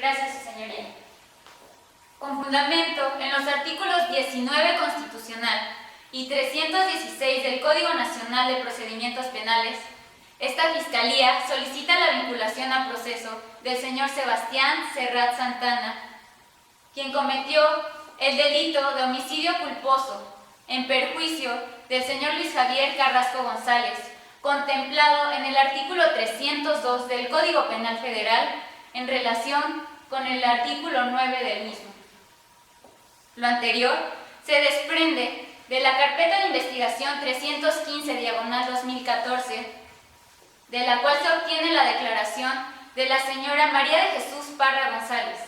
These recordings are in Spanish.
Gracias, Su Señoría. Con fundamento en los artículos 19 constitucional y 316 del Código Nacional de Procedimientos Penales, esta Fiscalía solicita la vinculación a proceso del señor Sebastián Serrat Santana, quien cometió el delito de homicidio culposo en perjuicio del señor Luis Javier Carrasco González, contemplado en el artículo 302 del Código Penal Federal en relación con el artículo 9 del mismo. Lo anterior se desprende de la carpeta de investigación 315/2014, de la cual se obtiene la declaración de la señora María de Jesús Parra González,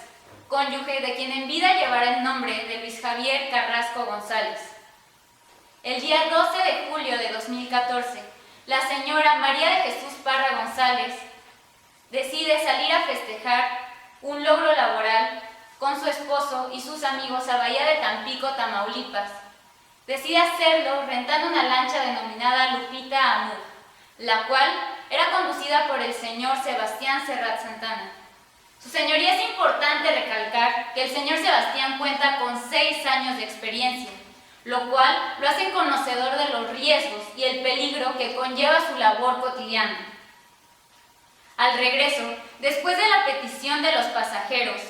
cónyuge de quien en vida llevará el nombre de Luis Javier Carrasco González. El día 12 de julio de 2014, la señora María de Jesús Parra González decide salir a festejar un logro laboral con su esposo y sus amigos a Bahía de Tampico, Tamaulipas. Decide hacerlo rentando una lancha denominada Lupita Amur, la cual era conducida por el señor Sebastián Serrat Santana. Su Señoría, es importante recalcar que el señor Sebastián cuenta con 6 años de experiencia, lo cual lo hace conocedor de los riesgos y el peligro que conlleva su labor cotidiana. Al regreso, después de la petición de los pasajeros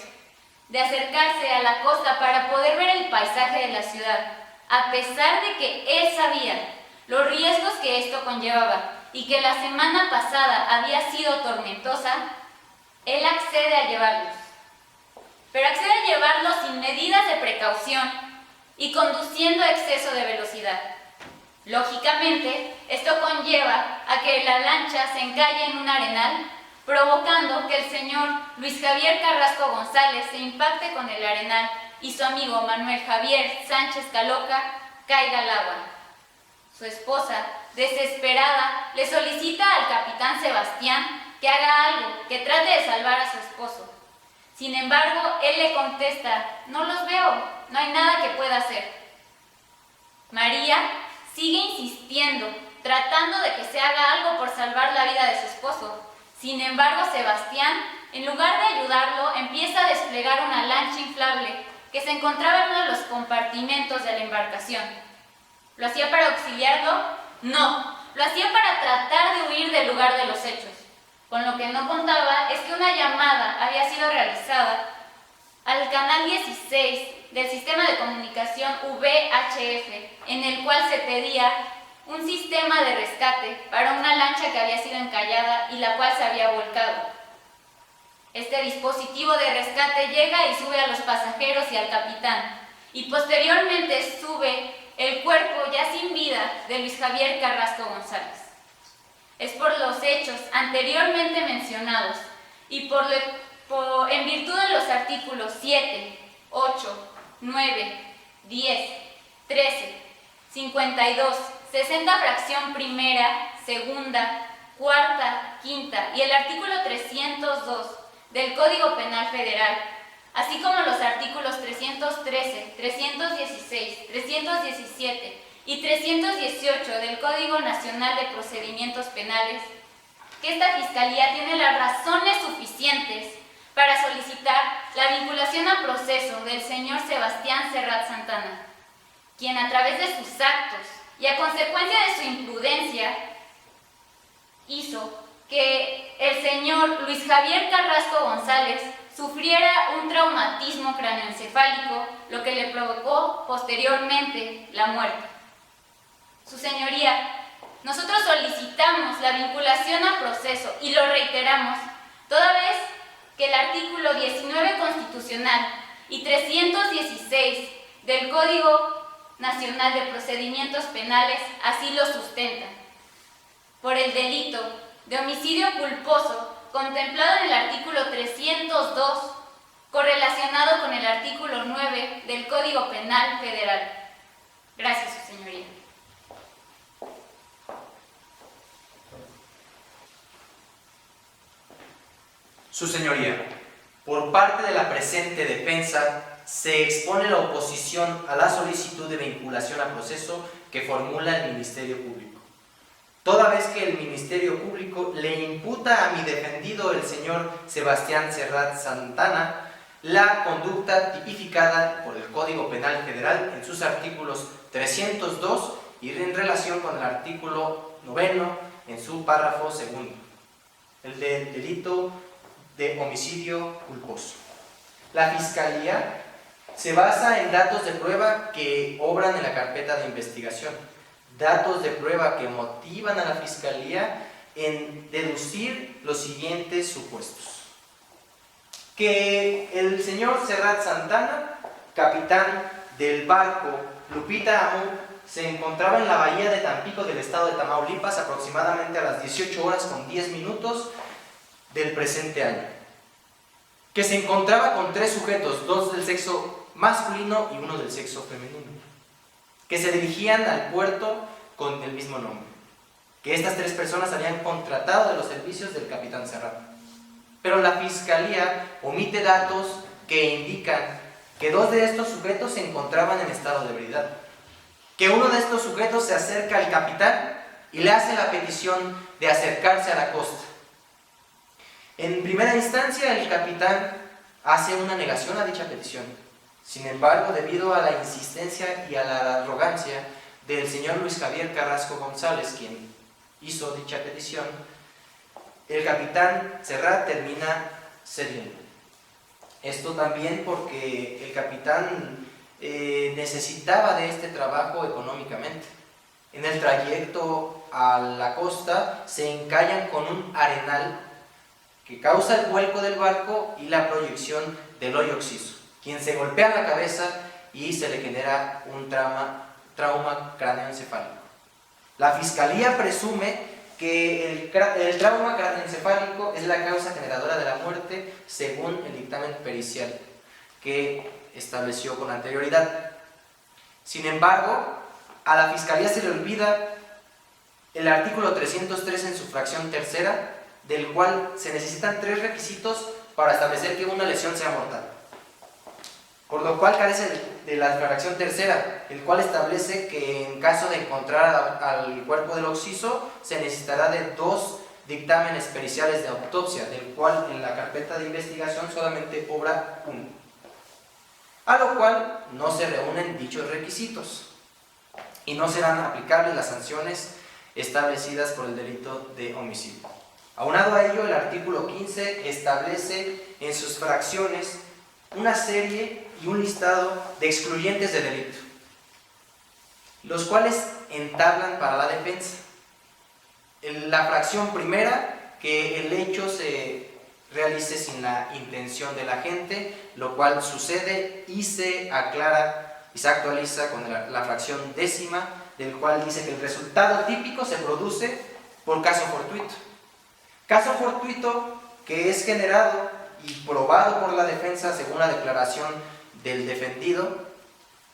de acercarse a la costa para poder ver el paisaje de la ciudad, a pesar de que él sabía los riesgos que esto conllevaba y que la semana pasada había sido tormentosa, él accede a llevarlos. Pero accede a llevarlos sin medidas de precaución y conduciendo a exceso de velocidad. Lógicamente, esto conlleva a que la lancha se encalle en un arenal, provocando que el señor Luis Javier Carrasco González se impacte con el arenal y su amigo Manuel Javier Sánchez Caloca caiga al agua. Su esposa, desesperada, le solicita al capitán Sebastián que haga algo, que trate de salvar a su esposo. Sin embargo, él le contesta: no los veo, no hay nada que pueda hacer. María sigue insistiendo, tratando de que se haga algo por salvar la vida de su esposo. Sin embargo, Sebastián, en lugar de ayudarlo, empieza a desplegar una lancha inflable que se encontraba en uno de los compartimentos de la embarcación. ¿Lo hacía para auxiliarlo? No, lo hacía para tratar de huir del lugar de los hechos. Con lo que no contaba es que una llamada había sido realizada al canal 16 del sistema de comunicación VHF, en el cual se pedía un sistema de rescate para una lancha que había sido encallada y la cual se había volcado. Este dispositivo de rescate llega y sube a los pasajeros y al capitán, y posteriormente sube el cuerpo ya sin vida de Luis Javier Carrasco González. Es por los hechos anteriormente mencionados y en virtud de los artículos 7, 8, 9, 10, 13, 52, 60 fracción primera, segunda, cuarta, quinta y el artículo 302 del Código Penal Federal, así como los artículos 313, 316, 317 y 318 del Código Nacional de Procedimientos Penales, que esta Fiscalía tiene las razones suficientes para solicitar la vinculación a proceso del señor Sebastián Serrat Santana, quien a través de sus actos y a consecuencia de su imprudencia hizo que el señor Luis Javier Carrasco González sufriera un traumatismo cráneoencefálico, lo que le provocó posteriormente la muerte. Su Señoría, nosotros solicitamos la vinculación a proceso y lo reiteramos, toda vez que el artículo 19 constitucional y 316 del Código Nacional de Procedimientos Penales así lo sustentan, por el delito de homicidio culposo contemplado en el artículo 302, correlacionado con el artículo 9 del Código Penal Federal. Gracias, Su Señoría. Su Señoría, por parte de la presente defensa, se expone la oposición a la solicitud de vinculación a proceso que formula el Ministerio Público. toda vez que el Ministerio Público le imputa a mi defendido, el señor Sebastián Serrat Santana, la conducta tipificada por el Código Penal Federal en sus artículos 302 y en relación con el artículo 9 en su párrafo segundo, el del delito de homicidio culposo. La Fiscalía se basa en datos de prueba que obran en la carpeta de investigación, datos de prueba que motivan a la Fiscalía en deducir los siguientes supuestos: que el señor Serrat Santana, capitán del barco Lupita Amu, se encontraba en la bahía de Tampico del estado de Tamaulipas aproximadamente a las 18 horas con 10 minutos del presente año, que se encontraba con 3 sujetos, 2 del sexo masculino y 1 del sexo femenino, que se dirigían al puerto con el mismo nombre, que estas 3 personas habían contratado de los servicios del capitán Serrat. Pero la Fiscalía omite datos que indican que 2 de estos sujetos se encontraban en estado de ebriedad, que uno de estos sujetos se acerca al capitán y le hace la petición de acercarse a la costa. En primera instancia, el capitán hace una negación a dicha petición. Sin embargo, debido a la insistencia y a la arrogancia del señor Luis Javier Carrasco González, quien hizo dicha petición, el capitán Serrat termina cediendo. Esto también porque el capitán necesitaba de este trabajo económicamente. En el trayecto a la costa se encallan con un arenal que causa el vuelco del barco y la proyección del hoyo occiso, quien se golpea la cabeza y se le genera un trauma cráneoencefálico. La Fiscalía presume que el trauma cráneoencefálico es la causa generadora de la muerte según el dictamen pericial que estableció con anterioridad. Sin embargo, a la Fiscalía se le olvida el artículo 303 en su fracción tercera, del cual se necesitan 3 requisitos para establecer que una lesión sea mortal, por lo cual carece de la fracción tercera, el cual establece que en caso de encontrar al cuerpo del occiso se necesitará de 2 dictámenes periciales de autopsia, del cual en la carpeta de investigación solamente obra 1, a lo cual no se reúnen dichos requisitos y no serán aplicables las sanciones establecidas por el delito de homicidio. Aunado a ello, el artículo 15 establece en sus fracciones una serie y un listado de excluyentes de delito, los cuales entablan para la defensa. En la fracción primera, que el hecho se realice sin la intención del agente, lo cual sucede y se aclara y se actualiza con la fracción décima, del cual dice que el resultado típico se produce por caso fortuito. Caso fortuito que es generado y probado por la defensa según la declaración del defendido,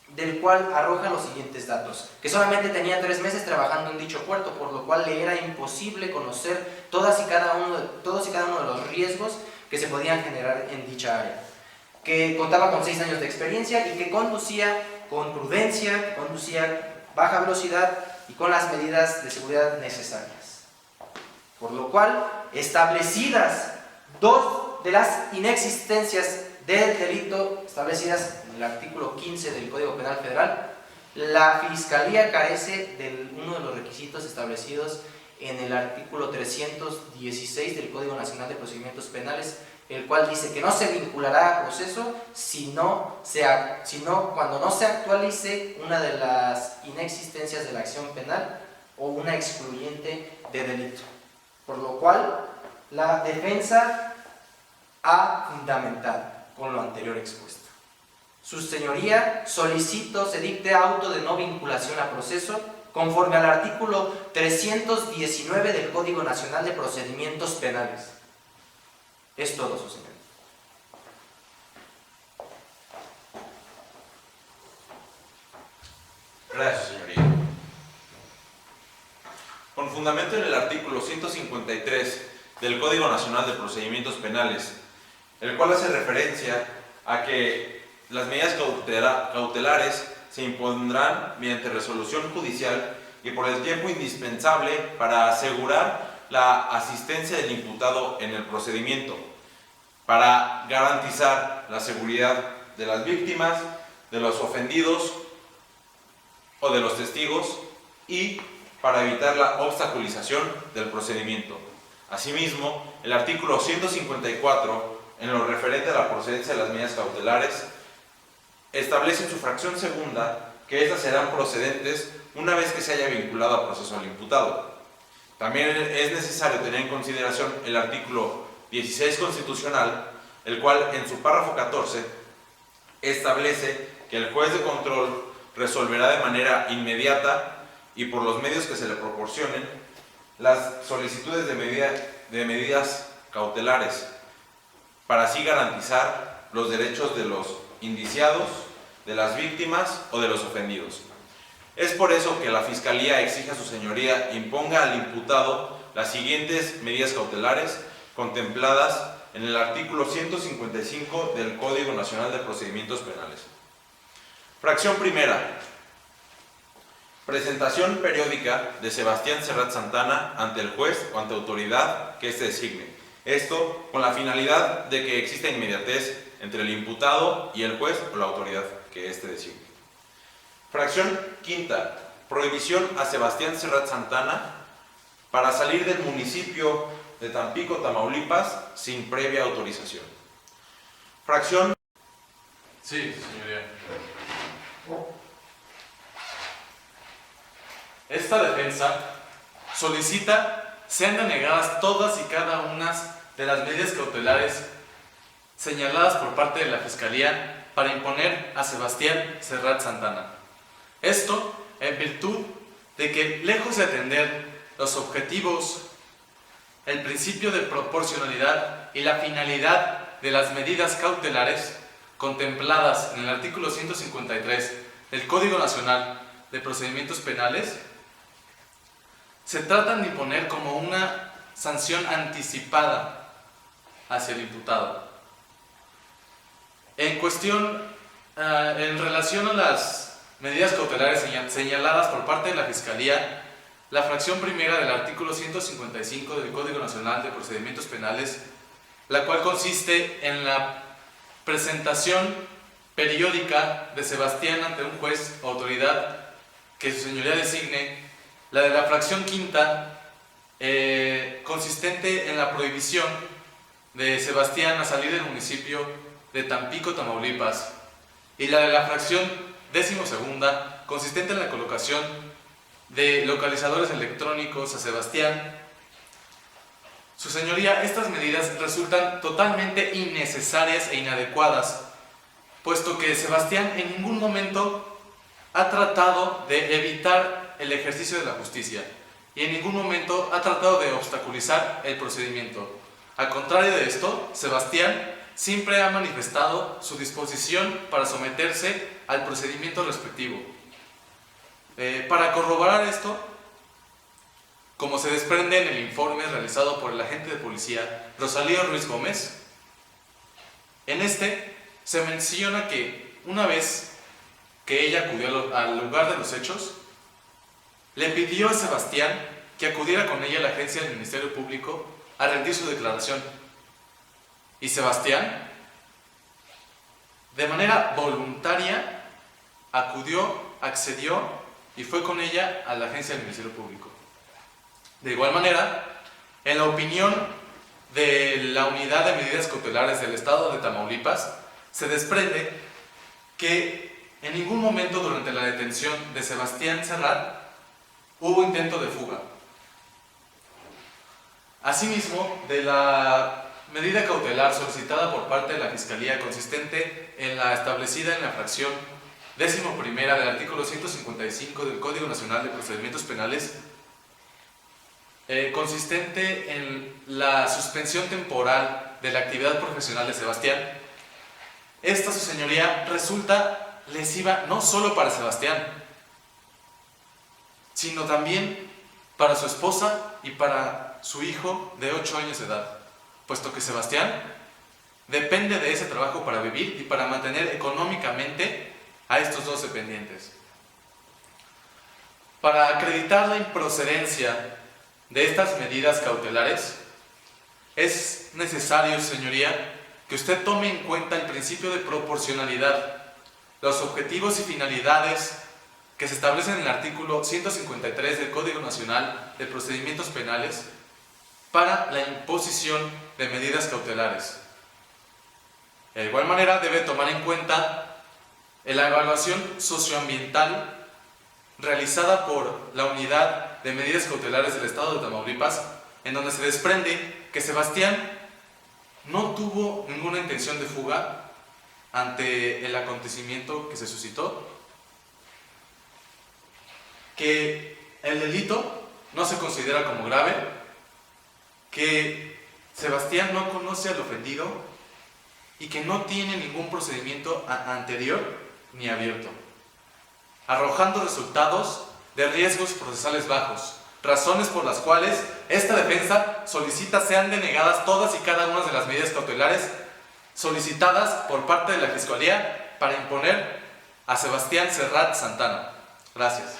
del cual arroja los siguientes datos: que solamente tenía 3 meses trabajando en dicho puerto, por lo cual le era imposible conocer todos y cada uno de los riesgos que se podían generar en dicha área, que contaba con 6 años de experiencia y que conducía con prudencia, que conducía baja velocidad y con las medidas de seguridad necesarias. Por lo cual, establecidas 2 de las inexistencias del delito establecidas en el artículo 15 del Código Penal Federal, la Fiscalía carece de uno de los requisitos establecidos en el artículo 316 del Código Nacional de Procedimientos Penales, el cual dice que no se vinculará a proceso sino cuando no se actualice una de las inexistencias de la acción penal o una excluyente de delito. Por lo cual, la defensa ha fundamentado con lo anterior expuesto. Su señoría, solicito se dicte auto de no vinculación a proceso conforme al artículo 319 del Código Nacional de Procedimientos Penales. Es todo, su señoría. Gracias, señoría. Con fundamento en el artículo 153 del Código Nacional de Procedimientos Penales, el cual hace referencia a que las medidas cautelares se impondrán mediante resolución judicial y por el tiempo indispensable para asegurar la asistencia del imputado en el procedimiento, para garantizar la seguridad de las víctimas, de los ofendidos o de los testigos y para evitar la obstaculización del procedimiento. Asimismo, el artículo 154, en lo referente a la procedencia de las medidas cautelares, establece en su fracción segunda que éstas serán procedentes una vez que se haya vinculado a proceso al imputado. También es necesario tener en consideración el artículo 16 constitucional, el cual en su párrafo 14 establece que el juez de control resolverá de manera inmediata y por los medios que se le proporcionen las solicitudes de medidas cautelares, para así garantizar los derechos de los indiciados, de las víctimas o de los ofendidos. Es por eso que la Fiscalía exige a su señoría imponga al imputado las siguientes medidas cautelares contempladas en el artículo 155 del Código Nacional de Procedimientos Penales. Fracción primera. Presentación periódica de Sebastián Serrat Santana ante el juez o ante autoridad que éste designe. Esto con la finalidad de que exista inmediatez entre el imputado y el juez o la autoridad que éste designe. Fracción quinta. Prohibición a Sebastián Serrat Santana para salir del municipio de Tampico, Tamaulipas, sin previa autorización. Fracción. Sí, señoría. Esta defensa solicita sean denegadas todas y cada una de las medidas cautelares señaladas por parte de la Fiscalía para imponer a Sebastián Serrat Santana. Esto en virtud de que, lejos de atender los objetivos, el principio de proporcionalidad y la finalidad de las medidas cautelares contempladas en el artículo 153 del Código Nacional de Procedimientos Penales, se tratan de imponer como una sanción anticipada hacia el imputado. En relación a las medidas cautelares señaladas por parte de la Fiscalía, la fracción primera del artículo 155 del Código Nacional de Procedimientos Penales, la cual consiste en la presentación periódica de Sebastián ante un juez o autoridad que su señoría designe. La de la fracción quinta, consistente en la prohibición de Sebastián a salir del municipio de Tampico, Tamaulipas, y la de la fracción decimosegunda, consistente en la colocación de localizadores electrónicos a Sebastián. Su señoría, estas medidas resultan totalmente innecesarias e inadecuadas, puesto que Sebastián en ningún momento ha tratado de evitar el ejercicio de la justicia y en ningún momento ha tratado de obstaculizar el procedimiento. Al contrario de esto, Sebastián siempre ha manifestado su disposición para someterse al procedimiento respectivo. Para corroborar esto, como se desprende en el informe realizado por el agente de policía Rosalío Ruiz Gómez, en este se menciona que una vez que ella acudió al lugar de los hechos, le pidió a Sebastián que acudiera con ella a la agencia del Ministerio Público a rendir su declaración. Y Sebastián, de manera voluntaria, accedió y fue con ella a la agencia del Ministerio Público. De igual manera, en la opinión de la Unidad de Medidas Cautelares del Estado de Tamaulipas, se desprende que en ningún momento durante la detención de Sebastián Serrat hubo intento de fuga. Asimismo, de la medida cautelar solicitada por parte de la Fiscalía, consistente en la establecida en la fracción 11ª del artículo 155 del Código Nacional de Procedimientos Penales, consistente en la suspensión temporal de la actividad profesional de Sebastián, esta, su señoría, resulta lesiva no solo para Sebastián, sino también para su esposa y para su hijo de 8 años de edad, puesto que Sebastián depende de ese trabajo para vivir y para mantener económicamente a estos dos dependientes. Para acreditar la improcedencia de estas medidas cautelares, es necesario, señoría, que usted tome en cuenta el principio de proporcionalidad, los objetivos y finalidades que se establecen en el artículo 153 del Código Nacional de Procedimientos Penales para la imposición de medidas cautelares. De igual manera, debe tomar en cuenta la evaluación socioambiental realizada por la Unidad de Medidas Cautelares del Estado de Tamaulipas, en donde se desprende que Sebastián no tuvo ninguna intención de fuga ante el acontecimiento que se suscitó, que el delito no se considera como grave, que Sebastián no conoce al ofendido y que no tiene ningún procedimiento anterior ni abierto, arrojando resultados de riesgos procesales bajos, razones por las cuales esta defensa solicita sean denegadas todas y cada una de las medidas cautelares solicitadas por parte de la Fiscalía para imponer a Sebastián Serrat Santana. Gracias.